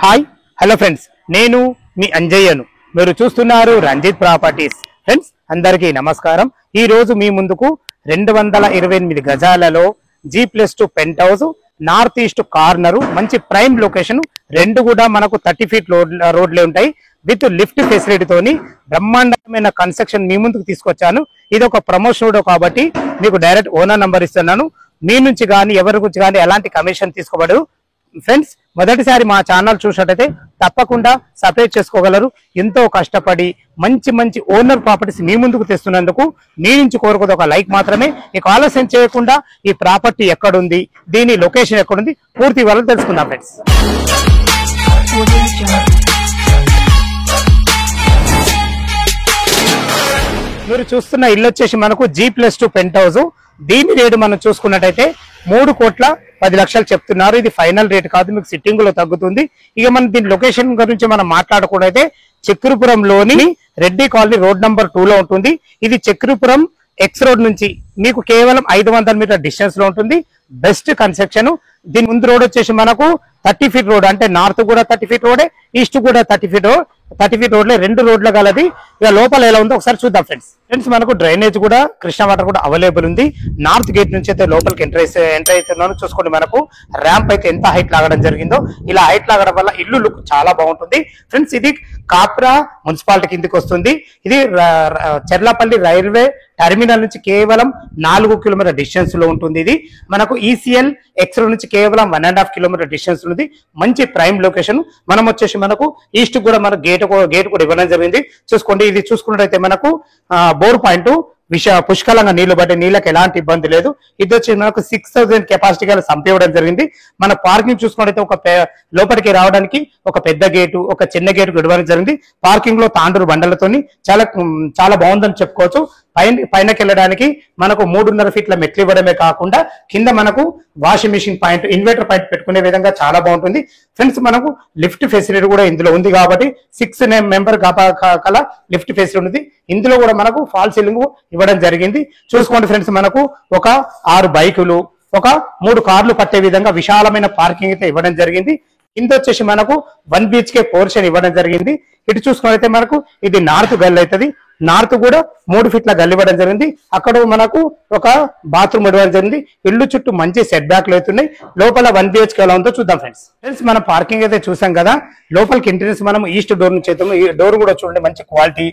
Hi hello friends, నేను మీ అంజయ్యను. మీరు చూస్తున్నారు రంజిత్ ప్రాపర్టీస్. ఫ్రెండ్స్ అందరికీ నమస్కారం. ఈ రోజు మీ ముందుకు 228 గజాలలో G+2 pent house, north east corner, మంచి ప్రైమ్ లొకేషన్, రెండు కూడా మనకు 30 ఫీట్ రోడ్లే ఉంటాయి. విత్ లిఫ్ట్ ఫెసిలిటీతోని బ్రహ్మాండమైన కన్స్ట్రక్షన్ మీ ముందుకు తీసుకొచ్చాను. ఇది ఒక ప్రమోషన్ వీడియో కాబట్టి మీకు డైరెక్ట్ ఓనర్ నంబర్ ఇస్తున్నాను. మీ నుంచి కానీ ఎవరి గురించి కానీ ఎలాంటి కమిషన్ తీసుకోబడదు. ఫ్రెండ్స్ మొదటిసారి మా ఛానల్ చూసినట్టయితే తప్పకుండా సబ్స్క్రైబ్ చేసుకోగలరు. ఎంతో కష్టపడి మంచి మంచి ఓనర్ ప్రాపర్టీస్ మీ ముందుకు తెస్తున్నందుకు మీ నుంచి కోరుకోదు ఒక లైక్ మాత్రమే. ఇక ఆలస్యం చేయకుండా ఈ ప్రాపర్టీ ఎక్కడుంది, దీని లొకేషన్ ఎక్కడుంది, పూర్తి వివరాలు తెలుసుకుందాం. ఫ్రెండ్స్ మీరు చూస్తున్న ఇల్లు వచ్చేసి మనకు G+2 పెంట్ హౌస్. దీని రేటు మనం చూసుకున్నట్టయితే 3,10,00,000 చెప్తున్నారు. ఇది ఫైనల్ రేట్ కాదు, మీకు సిట్టింగ్ లో తగ్గుతుంది. ఇక మనం దీని లొకేషన్ గురించి మనం మాట్లాడుకున్నైతే చక్రపురంలోని రెడ్డి కాలనీ రోడ్ నంబర్ 2 లో ఉంటుంది. ఇది చక్రపురం ఎక్స్ రోడ్ నుంచి మీకు కేవలం 500 మీటర్ డిస్టెన్స్ లో ఉంటుంది. Best construction. దీని ముందు రోడ్ వచ్చేసి మనకు 30 ఫీట్ రోడ్, అంటే నార్త్ కూడా 30 ఫీట్ రోడే, ఈస్ట్ కూడా 30 ఫీట్ రోడ్లే, రెండు రోడ్ల గలది. ఇక లోపల ఎలా ఉందో ఒకసారి చూద్దాం. ఫ్రెండ్స్ మనకు డ్రైనేజ్ కూడా, కృష్ణ వాటర్ కూడా అవైలబుల్ ఉంది. నార్త్ గేట్ నుంచి అయితే లోపలికి ఎంటర్ అవుతున్నాను. చూసుకోండి, మనకు ర్యాంప్ అయితే ఎంత హైట్ లాగడం జరిగిందో. ఇలా హైట్ లాగడం వల్ల ఇల్లు లుక్ చాలా బాగుంటుంది. ఫ్రెండ్స్ ఇది కాప్రా మున్సిపాలిటీ కిందకి వస్తుంది. ఇది చెర్లపల్లి రైల్వే టెర్మినల్ నుంచి కేవలం 4 కిలోమీటర్ డిస్టెన్స్ లో ఉంటుంది. ఇది మనకు ECL ఎక్స్ రోడ్ నుంచి కేవలం 1.5 కిలోమీటర్ డిస్టెన్స్ ఉంది. మంచి ప్రైమ్ లొకేషన్. మనం వచ్చేసి మనకు ఈస్ట్ కూడా మన గేట్ కూడా ఇవ్వడం జరిగింది. చూసుకోండి, ఇది చూసుకున్నట్టయితే మనకు బోర్ పాయింట్ పుష్కలంగా నీళ్లు పట్టే, నీళ్ళకి ఎలాంటి ఇబ్బంది లేదు. ఇది వచ్చి మనకు 6,000 కెపాసిటీ గల సంపివ్వడం జరిగింది. మన పార్కింగ్ చూసుకున్నట్టయితే ఒక లోపలికి రావడానికి ఒక పెద్ద గేటు, ఒక చిన్న గేటు ఇవ్వడం జరిగింది. పార్కింగ్ లో తాండూరు బండలతోని చాలా బాగుందని చెప్పుకోవచ్చు. పైనకి వెళ్ళడానికి మనకు 3.5 ఫీట్ల మెట్లు ఇవ్వడమే కాకుండా కింద మనకు washing machine point, inverter point పెట్టుకునే విధంగా చాలా బాగుంటుంది. ఫ్రెండ్స్ మనకు లిఫ్ట్ ఫెసిలిటీ కూడా ఇందులో ఉంది కాబట్టి 6 మెంబర్ కల లిఫ్ట్ ఫెసిలిటీ ఉంది. ఇందులో కూడా మనకు ఫాల్ సీలింగ్ ఇవ్వడం జరిగింది. చూసుకోండి ఫ్రెండ్స్, మనకు ఒక 6 బైకులు, ఒక 3 కార్లు పట్టే విధంగా విశాలమైన పార్కింగ్ అయితే ఇవ్వడం జరిగింది. కింద వచ్చేసి మనకు 1 BHK పోర్షన్ ఇవ్వడం జరిగింది. ఇటు చూసుకున్నైతే మనకు ఇది నార్త్ గల్లి అవుతుంది. నార్త్ కూడా 3 ఫీట్ల గల్లి ఇవ్వడం జరిగింది. అక్కడ మనకు ఒక బాత్రూమ్ ఇవ్వడం జరిగింది. ఇల్లు చుట్టూ మంచి సెట్ బ్యాక్లు అవుతున్నాయి. లోపల 1 BHK ఎలా ఉందో చూద్దాం. ఫ్రెండ్స్ మనం పార్కింగ్ అయితే చూసాం కదా. లోపలికి ఎంట్రెన్స్ మనం ఈస్ట్ డోర్ నుంచి అవుతాము. ఈ డోర్ కూడా చూడండి, మంచి క్వాలిటీ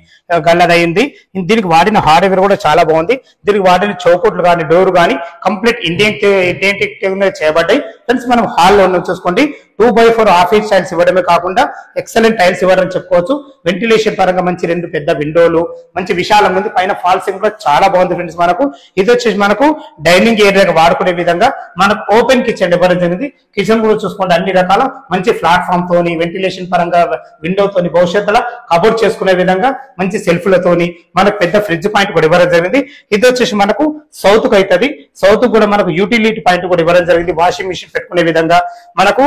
గల్లదైంది. దీనికి వాడిన హార్డ్వేర్ కూడా చాలా బాగుంది. దీనికి వాడిన చౌకట్లు కానీ, డోర్ కానీ కంప్లీట్ ఇండియన్ చేయబడ్డాయి. ఫ్రెండ్స్ మనం హాల్లో చూసుకోండి, 2x4 ఆఫీస్ టైల్స్ ఇవ్వడమే కాకుండా ఎక్సలెంట్ టైల్స్ ఇవ్వడం చెప్పుకోవచ్చు. వెంటిలేషన్ పరంగా మంచి 2 పెద్ద విండోలు, మంచి విశాలంగా ఉంది. పైన ఫాల్సింగ్ కూడా చాలా బాగుంది. ఫ్రెండ్స్ మనకు ఇది వచ్చేసి మనకు డైనింగ్ ఏరియాగా వాడుకునే విధంగా మనకు ఓపెన్ కిచెన్ ఇవ్వడం జరిగింది. కిచెన్ కూడా చూసుకోండి, అన్ని రకాల మంచి ప్లాట్ఫామ్ తోని, వెంటిలేషన్ పరంగా విండోతోని, భవిష్యత్తులో కబోర్డ్ చేసుకునే విధంగా మంచి సెల్ఫ్లతోని మనకు పెద్ద ఫ్రిడ్జ్ పాయింట్ కూడా ఇవ్వడం జరిగింది. ఇది వచ్చేసి మనకు సౌత్ కు అవుతుంది. సౌత్ కూడా మనకు యూటిలిటీ పాయింట్ కూడా ఇవ్వడం జరిగింది. వాషింగ్ మిషన్ పెట్టుకునే విధంగా, మనకు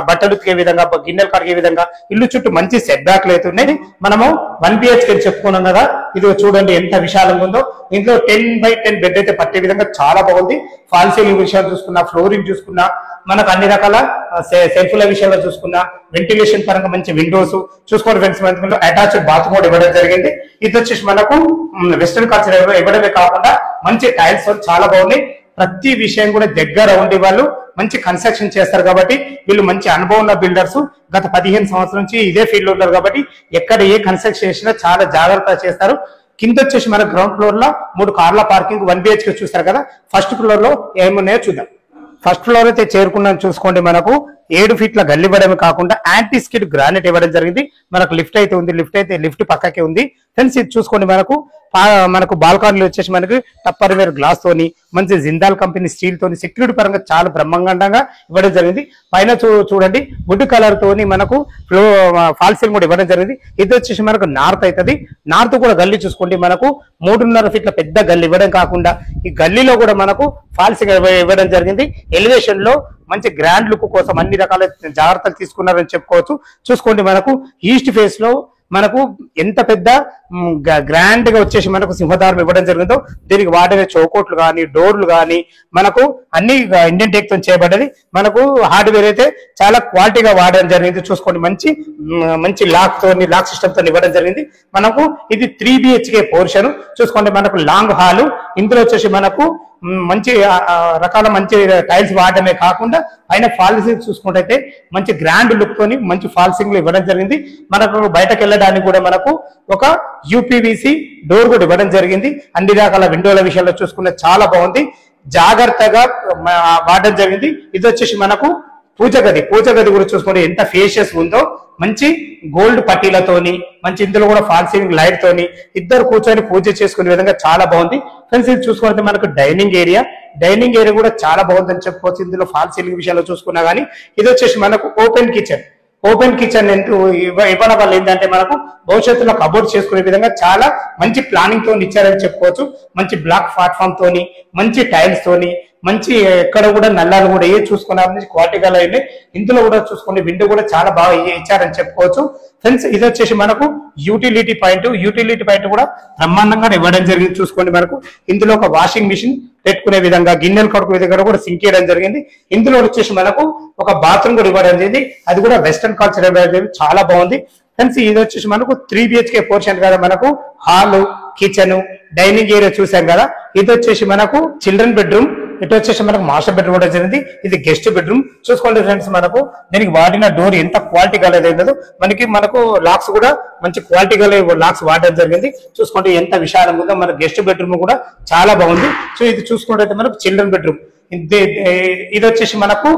బట్టలు ఉతికే విధంగా, గిన్నెలు కడిగే విధంగా ఇల్లు చుట్టూ మంచి సెట్ బ్యాక్లు అవుతున్నాయి. మనము 1 BHK చెప్పుకున్నాం కదా. ఇది చూడండి ఎంత విశాలంగా ఉందో. ఇంట్లో 10x10 బెడ్ అయితే పట్టే విధంగా చాలా బాగుంది. ఫాల్ సీలింగ్ విషయాలు చూసుకున్నా, ఫ్లోరింగ్ చూసుకున్నా, మనకు అన్ని రకాల సెల్ఫ్ల విషయాల్లో చూసుకున్నా, వెంటిలేషన్ పరంగా మంచి విండోస్ చూసుకోండి. ఫ్రెండ్స్ మనకు అటాచ్డ్ బాత్రూమ్ కూడా ఇవ్వడం జరిగింది. ఇది వచ్చేసి మనకు వెస్టర్న్ కల్చర్ ఇవ్వడమే కాకుండా మంచి టైల్స్ చాలా బాగున్నాయి. ప్రతి విషయం కూడా దగ్గర ఉండి వాళ్ళు మంచి కన్స్ట్రక్షన్ చేస్తారు కాబట్టి వీళ్ళు మంచి అనుభవం ఉన్న బిల్డర్స్. గత 15 సంవత్సరాల నుంచి ఇదే ఫీల్డ్ లో ఉన్నారు కాబట్టి ఎక్కడ ఏ కన్స్ట్రక్షన్ చేసినా చాలా జాగ్రత్తగా చేస్తారు. కింద వచ్చేసి మన గ్రౌండ్ ఫ్లోర్ లో 3 కార్ల పార్కింగ్, 1 BHK చూస్తారు కదా. ఫస్ట్ ఫ్లోర్ లో ఏమున్నాయో చూద్దాం. ఫస్ట్ ఫ్లోర్ అయితే చేరుకున్నాను. చూసుకోండి, మనకు 7 ఫీట్ల గల్లి ఇవ్వడమే కాకుండా యాంటీ స్కిడ్ గ్రానైట్ ఇవ్వడం జరిగింది. మనకు లిఫ్ట్ అయితే ఉంది. లిఫ్ట్ పక్కకే ఉంది. ఫ్రెండ్స్ ఇది చూసుకోండి, మనకు బాల్కానీలు వచ్చేసి మనకి టప్పర్వేర్ గ్లాస్ తోని, మంచి జిందాల్ కంపెనీ స్టీల్ తోని సెక్యూరిటీ పరంగా చాలా బ్రహ్మాండంగా ఇవ్వడం జరిగింది. పైన చూడండి, వుడ్ కలర్ తోని మనకు ఫాల్ సీలింగ్ కూడా ఇవ్వడం జరిగింది. ఇది వచ్చేసి మనకు నార్త్ అవుతుంది. నార్త్ కూడా గల్లీ చూసుకోండి, మనకు 3.5 ఫీట్ల పెద్ద గల్లీ ఇవ్వడం కాకుండా ఈ గల్లీలో కూడా మనకు ఫాల్ సీలింగ్ ఇవ్వడం జరిగింది. ఎలివేషన్ లో మంచి గ్రాండ్ లుక్ కోసం అన్ని రకాల జాగ్రత్తలు తీసుకున్నారని చెప్పుకోవచ్చు. చూసుకోండి, మనకు ఈస్ట్ ఫేస్ లో మనకు ఎంత పెద్ద గ్రాండ్ గా వచ్చేసి మనకు సింహద్వారం ఇవ్వడం జరిగిందో దీనికి వాడిన చౌకోట్లు కానీ డోర్లు కానీ మనకు అన్ని ఇండియన్ టెక్ తో చేయబడ్డది. మనకు హార్డ్వేర్ అయితే చాలా క్వాలిటీగా వాడడం జరిగింది. చూసుకోండి మంచి లాక్ సిస్టమ్ తో ఇవ్వడం జరిగింది. మనకు ఇది 3 BHK పోర్షన్. చూసుకోండి మనకు లాంగ్ హాల్. ఇందులో వచ్చేసి మనకు మంచి రకాల మంచి టైల్స్ వాడడమే కాకుండా పైన ఫాల్సింగ్ చూసుకుంటే మంచి గ్రాండ్ లుక్ తోని మంచి ఫాల్సింగ్ ఇవ్వడం జరిగింది. మనకు బయటకు వెళ్ళడానికి కూడా మనకు ఒక UPVC డోర్ కూడా ఇవ్వడం జరిగింది. అన్ని రకాల విండోల విషయంలో చూసుకుంటే చాలా బాగుంది, జాగ్రత్తగా వాడడం జరిగింది. ఇది వచ్చేసి మనకు పూజ గది కూడా చూసుకుంటే ఎంత ఫేషియస్ ఉందో, మంచి గోల్డ్ పట్టీలతోని మంచి ఇందులో కూడా ఫాల్ సీలింగ్ లైట్ తోని ఇద్దరు కూర్చొని పూజ చేసుకునే విధంగా చాలా బాగుంది. ఫ్రెండ్స్ ఇది చూసుకుంటే మనకు డైనింగ్ ఏరియా కూడా చాలా బాగుందని చెప్పుకోవచ్చు. ఇందులో ఫాల్ సీలింగ్ విషయంలో చూసుకున్నా కానీ ఇది వచ్చేసి మనకు ఓపెన్ కిచెన్ ఇవ్వడం వల్ల ఏంటంటే మనకు భవిష్యత్తులో కబోర్డ్ చేసుకునే విధంగా చాలా మంచి ప్లానింగ్ తో ఇచ్చారని చెప్పుకోవచ్చు. మంచి బ్లాక్ ప్లాట్ఫామ్ తోని మంచి టైల్స్ తోని మంచి ఎక్కడ కూడా నల్లాలు కూడా చూసుకున్నారని క్వాలిటీగా ఉన్నాయి. ఇందులో కూడా చూసుకోండి విండో కూడా చాలా బాగా ఇచ్చారని చెప్పుకోవచ్చు. ఫ్రెండ్స్ ఇది వచ్చేసి మనకు యూటిలిటీ పాయింట్ కూడా బ్రహ్మాండంగా ఇవ్వడం జరిగింది. చూసుకోండి మనకు ఇందులో ఒక వాషింగ్ మిషన్ పెట్టుకునే విధంగా గిన్నెలు కడుకునే విధంగా కూడా సింక్ చేయడం జరిగింది. ఇందులో వచ్చేసి మనకు ఒక బాత్రూమ్ కూడా ఇవ్వడం జరిగింది. అది కూడా వెస్టర్న్ కల్చర్ ఇవ్వడం జరిగింది, చాలా బాగుంది. ఫ్రెండ్స్ ఇది వచ్చేసి మనకు 3 BHK పోర్షన్ కదా. మనకు హాల్, కిచెన్, డైనింగ్ ఏరియా చూసాం కదా. ఇది వచ్చేసి మనకు చిల్డ్రన్ బెడ్రూమ్. ఇటు వచ్చేసి మనకు మాస్టర్ బెడ్రూమ్ కూడా జరిగింది. ఇది గెస్ట్ బెడ్రూమ్. చూసుకోండి ఫ్రెండ్స్ మనకు దీనికి వాడిన డోర్ ఎంత క్వాలిటీగా లేదో మనకు లాక్స్ కూడా మంచి క్వాలిటీగా లాక్స్ వాడడం జరిగింది. చూసుకోండి ఎంత విశాలంగా ఉందో. మన గెస్ట్ బెడ్రూమ్ కూడా చాలా బాగుంది. సో ఇది చూసుకుంటే మనకు చిల్డ్రన్ బెడ్రూమ్. ఇది వచ్చేసి మనకు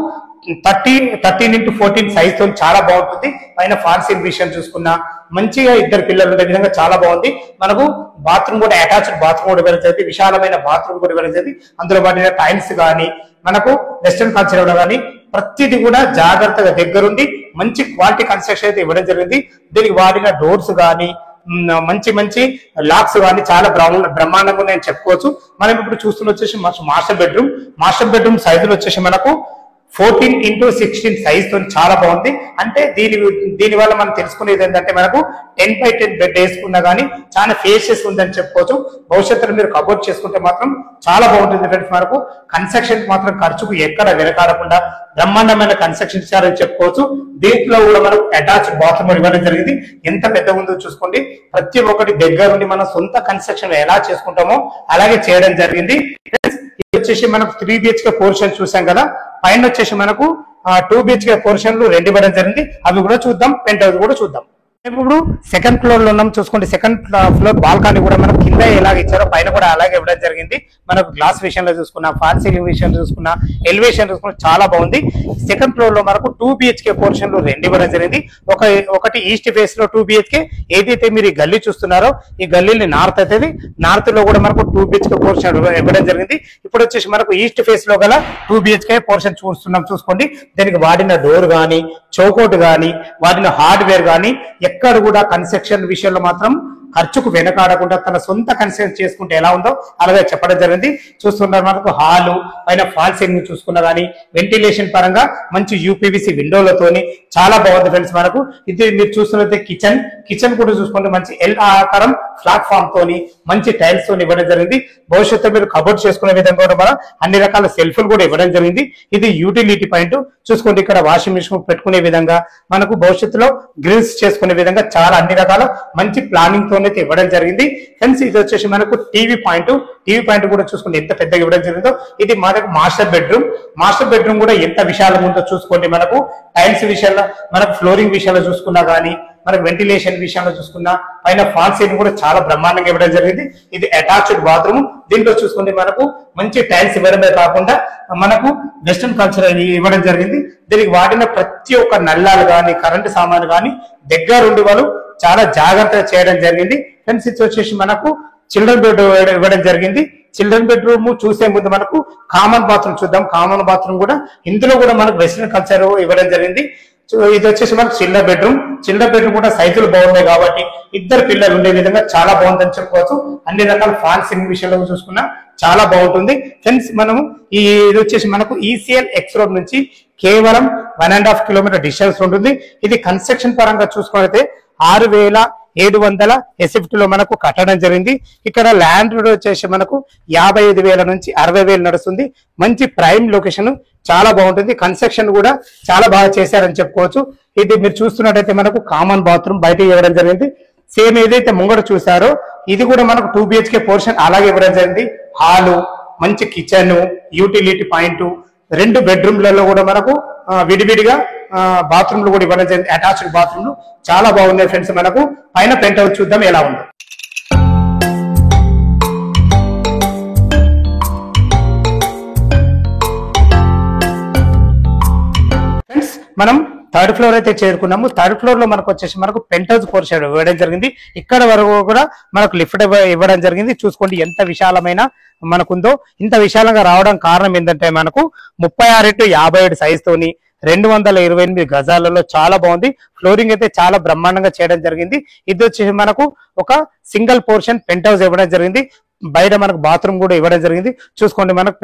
13x14 సైజ్ తో చాలా బాగుంటుంది. పైన ఫాల్ సీలింగ్ విషయం చూసుకున్నా మంచిగా ఇద్దరు పిల్లలు ఉండే విధంగా చాలా బాగుంది. మనకు బాత్రూమ్ కూడా అటాచ్డ్ బాత్రూమ్ కూడా ఇవ్వడం, విశాలమైన బాత్రూమ్ కూడా ఇవ్వడం. అందులో వాడిన టైల్స్ కానీ మనకు వెస్టర్న్ కల్చర్ ఇవ్వడం కానీ ప్రతిదీ కూడా జాగ్రత్తగా దగ్గరుండి మంచి క్వాలిటీ కన్స్ట్రక్షన్ అయితే ఇవ్వడం జరిగింది. దీనికి వాడిన డోర్స్ కానీ మంచి లాక్స్ కానీ చాలా బ్రహ్మాండంగా నేను చెప్పుకోవచ్చు. మనం ఇప్పుడు చూస్తున్న వచ్చేసి మాస్టర్ బెడ్రూమ్ సైజులు వచ్చేసి మనకు 14x16 సైజ్ తో చాలా బాగుంది. అంటే దీని వల్ల మనం తెలుసుకునేది ఏంటంటే మనకు 10x10 బెడ్ వేసుకున్నా కానీ చాలా ఫేషియస్ ఉందని చెప్పుకోవచ్చు. భవిష్యత్తులో మీరు కబోర్డ్ చేసుకుంటే మాత్రం చాలా బాగుంటుంది ఫ్రెండ్స్. మనకు కన్స్ట్రక్షన్ మాత్రం ఖర్చుకు ఎక్కడ వెనకాడకుండా బ్రహ్మాండమైన కన్స్ట్రక్షన్ ఇచ్చారని చెప్పుకోవచ్చు. దీంట్లో కూడా మనకు అటాచ్డ్ బాత్రూమ్ ఇవ్వడం జరిగింది. ఎంత పెద్దగా ఉందో చూసుకోండి. ప్రతి ఒక్కటి దగ్గరుండి మనం సొంత కన్స్ట్రక్షన్ ఎలా చేసుకుంటామో అలాగే చేయడం జరిగింది. వచ్చేసి మనకు 3 BHK పోర్షన్ చూసాం కదా. పైన వచ్చేసి మనకు 2 BHK పోర్షన్లు 2 ఇవ్వడం జరిగింది. అవి కూడా చూద్దాం, పెంట్ హౌస్ కూడా చూద్దాం. ఇప్పుడు సెకండ్ ఫ్లోర్ లో ఉన్నాం. చూసుకోండి సెకండ్ ఫ్లోర్ బాల్కనీ కూడా మనం కింద ఎలాగ ఇచ్చారో పైన కూడా అలాగే ఇవ్వడం జరిగింది. మనకు గ్లాస్ విషయంలో చూసుకున్నా, ఫాల్ సీలింగ్ విషయంలో చూసుకున్నా, ఎలివేషన్ చూసుకున్నా చాలా బాగుంది. సెకండ్ ఫ్లోర్ లో మనకు 2 BHK పోర్షన్లు 2 ఇవ్వడం జరిగింది. ఒకటి ఈస్ట్ ఫేస్ లో 2 BHK. ఏదైతే మీరు ఈ గల్లీ చూస్తున్నారో ఈ గల్లీని నార్త్ అవుతుంది. నార్త్ లో కూడా మనకు 2 BHK పోర్షన్ ఇవ్వడం జరిగింది. ఇప్పుడు వచ్చేసి మనకు ఈస్ట్ ఫేస్ లో గల 2 BHK పోర్షన్ చూస్తున్నాం. చూసుకోండి దీనికి వాడిన డోర్ కానీ, చౌకోట్ కానీ, వాడిన హార్డ్వేర్ కానీ ఎక్కడ కూడా కన్స్ట్రక్షన్ విషయంలో మాత్రం ఖర్చుకు వెనకాడకుండా తన సొంత కన్స్ట్రక్షన్ చేసుకుంటే ఎలా ఉందో అలాగే చెప్పడం జరిగింది. చూస్తున్నారు మనకు హాలు పైన ఫాల్ సీలింగ్ చూసుకున్నా కానీ వెంటిలేషన్ పరంగా మంచి UPVC విండోలతోని చాలా బాగుంది ఫ్రెండ్స్. మనకు ఇది మీరు చూస్తున్నట్టే కిచెన్ కూడా చూసుకుంటే మంచి L ఆకారం ప్లాట్ఫామ్ తోని మంచి టైల్స్ తోని ఇవ్వడం జరిగింది. భవిష్యత్తులో మీరు కబోర్డ్ చేసుకునే విధంగా కూడా మనం అన్ని రకాల సెల్ఫ్లు కూడా ఇవ్వడం జరిగింది. ఇది యూటిలిటీ పాయింట్. చూసుకోండి ఇక్కడ వాషింగ్ మిషన్ పెట్టుకునే విధంగా మనకు భవిష్యత్తులో గ్రిల్స్ చేసుకునే విధంగా చాలా అన్ని రకాల మంచి ప్లానింగ్ తో అయితే ఇవ్వడం జరిగింది. ఫ్రెండ్స్ ఇది వచ్చేసి మనకు టీవీ పాయింట్ కూడా చూసుకోండి ఎంత పెద్దగా ఇవ్వడం జరిగిందో. ఇది మనకు మాస్టర్ బెడ్రూమ్ కూడా ఎంత విశాలంగా ఉందో చూసుకోండి. మనకు టైల్స్ విషయంలో, మనకు ఫ్లోరింగ్ విషయంలో చూసుకున్నా కానీ, మనకు వెంటిలేషన్ విషయంలో చూసుకున్నా, పైన ఫాల్ సీలింగ్ కూడా చాలా బ్రహ్మాండంగా ఇవ్వడం జరిగింది. ఇది అటాచ్డ్ బాత్రూమ్. దీంట్లో చూసుకుంటే మనకు మంచి టైల్స్ ఇవ్వడమే కాకుండా మనకు వెస్టర్న్ కల్చర్ ఇవ్వడం జరిగింది. దీనికి వాడిన ప్రతి ఒక్క నల్లాలు కానీ, కరెంటు సామాను కానీ దగ్గరుండి వాళ్ళు చాలా జాగ్రత్తగా చేయడం జరిగింది. ఫ్రెండ్స్ ఇది వచ్చేసి మనకు చిల్డ్రన్ బెడ్ ఇవ్వడం జరిగింది. చిల్డ్రన్ బెడ్రూమ్ చూసే ముందు మనకు కామన్ బాత్రూమ్ చూద్దాం. కామన్ బాత్రూమ్ కూడా ఇందులో కూడా మనకు వెస్టర్న్ కల్చర్ ఇవ్వడం జరిగింది. ఇది వచ్చేసి మనకు చిల్డ్రన్ బెడ్రూమ్ కూడా సైజులు బాగున్నాయి కాబట్టి ఇద్దరు పిల్లలు ఉండే విధంగా చాలా బాగుందని చెప్పుకోవచ్చు. అన్ని రకాల ఫాల్ సీలింగ్ విషయంలో చూసుకున్నా చాలా బాగుంటుంది. ఫ్రెండ్స్ మనము ఇది వచ్చేసి మనకు ECL X రోడ్ నుంచి కేవలం 1.5 కిలోమీటర్ డిస్టెన్స్ ఉంటుంది. ఇది కన్స్ట్రక్షన్ పరంగా చూసుకున్నైతే 6,000 700 SFT లో మనకు కట్టడం జరిగింది. ఇక్కడ ల్యాండ్ రోడ్ వచ్చేసి మనకు 55,000 నుంచి 60,000 నడుస్తుంది. మంచి ప్రైమ్ లొకేషన్, చాలా బాగుంటుంది. కన్స్ట్రక్షన్ కూడా చాలా బాగా చేశారని చెప్పుకోవచ్చు. ఇది మీరు చూస్తున్నట్టయితే మనకు కామన్ బాత్రూమ్ బయట ఇవ్వడం జరిగింది. సేమ్ ఏదైతే ముంగడ చూసారో ఇది కూడా మనకు 2 BHK పోర్షన్ అలాగే ఇవ్వడం జరిగింది. హాలు, మంచి కిచెన్, యూటిలిటీ పాయింట్, 2 బెడ్రూమ్లలో కూడా మనకు విడివిడిగా బాత్రూమ్లు కూడా ఇవ్వడం జరిగింది. అటాచ్డ్ బాత్రూమ్లు చాలా బాగున్నాయి ఫ్రెండ్స్. మనకు పైన పెంట్ హౌస్ చూద్దాం ఎలా ఉందో. ఫ్రెండ్స్ మనం థర్డ్ ఫ్లోర్ అయితే చేరుకున్నాము. థర్డ్ ఫ్లోర్ లో మనకు వచ్చేసి మనకు పెంట్ హౌస్ పోర్షన్ ఇవ్వడం జరిగింది. ఇక్కడ వరకు కూడా మనకు లిఫ్ట్ ఇవ్వడం జరిగింది. చూసుకోండి ఎంత విశాలమైన మనకుందో. ఇంత విశాలంగా రావడం కారణం ఏంటంటే మనకు 36x57 సైజ్ తోని 228 గజాలలో చాలా బాగుంది. ఫ్లోరింగ్ అయితే చాలా బ్రహ్మాండంగా చేయడం జరిగింది. ఇది వచ్చేసి మనకు ఒక సింగిల్ పోర్షన్ పెంట్ హౌస్ ఇవ్వడం జరిగింది. బయట మనకు బాత్రూమ్ కూడా ఇవ్వడం జరిగింది. చూసుకోండి మనకు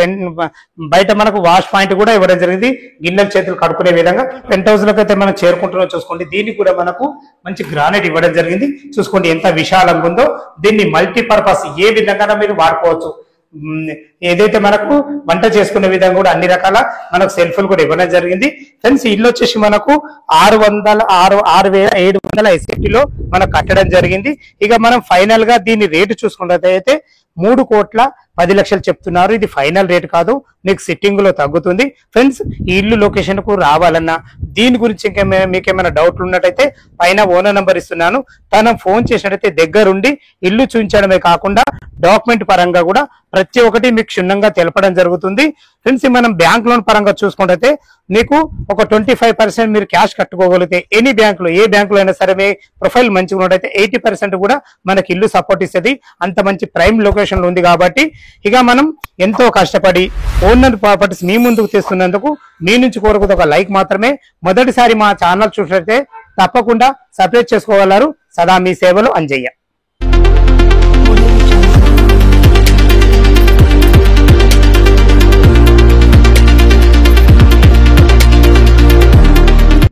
బయట మనకు వాష్ పాయింట్ కూడా ఇవ్వడం జరిగింది. గిన్నెల చేతులు కడుక్కునే విధంగా పెంట్ హౌస్ లకు అయితే మనం చేరుకుంటున్నాం. చూసుకోండి దీనికి కూడా మనకు మంచి గ్రానైట్ ఇవ్వడం జరిగింది. చూసుకోండి ఎంత విశాలంగా ఉందో. దీన్ని మల్టీపర్పస్ ఏ విధంగా మీరు వాడుకోవచ్చు. ఏదైతే మనకు వంట చేసుకునే విధంగా కూడా అన్ని రకాల మనకు సెల్ఫ్లు కూడా ఇవ్వడం జరిగింది. ఫ్రెండ్స్ ఇల్లు వచ్చేసి మనకు 6,700 SFT లో మనకు కట్టడం జరిగింది. ఇక మనం ఫైనల్ గా దీని రేటు చూసుకున్నట్లయితే 3,10,00,000 చెప్తున్నారు. ఇది ఫైనల్ రేట్ కాదు, మీకు సిట్టింగ్ లో తగ్గుతుంది. ఫ్రెండ్స్ ఈ ఇల్లు లొకేషన్ కు రావాలన్నా దీని గురించి ఇంకా మీకేమైనా డౌట్లు ఉన్నట్టయితే పైన ఓనర్ నెంబర్ ఇస్తున్నాను. తను ఫోన్ చేసినట్టయితే దగ్గరుండి ఇల్లు చూపించడమే కాకుండా డాక్యుమెంట్ పరంగా కూడా ప్రతి ఒక్కటి మీకు క్షుణ్ణంగా తెలపడం జరుగుతుంది. ఫ్రెండ్స్ మనం బ్యాంక్ లోన్ పరంగా చూసుకుంటే మీకు ఒక 25% మీరు క్యాష్ కట్టుకోగలిగితే ఎనీ బ్యాంకులో ఏ బ్యాంకులో అయినా సరే మీ ప్రొఫైల్ మంచిగా ఉన్నట్టయితే 80% కూడా మనకి ఇల్లు సపోర్ట్ ఇస్తుంది. అంత మంచి ప్రైమ్ లొకేషన్ లో ఉంది కాబట్టి ఇక మనం ఎంతో కష్టపడి ఓనర్ ప్రాపర్టీస్ మీ ముందుకు తెస్తున్నందుకు మీ నుంచి కోరుకునే ఒక లైక్ మాత్రమే. మొదటిసారి మా ఛానల్ చూసినట్లయితే తప్పకుండా సబ్స్క్రైబ్ చేసుకోగలరు. సదా మీ సేవలు అంజయ్య.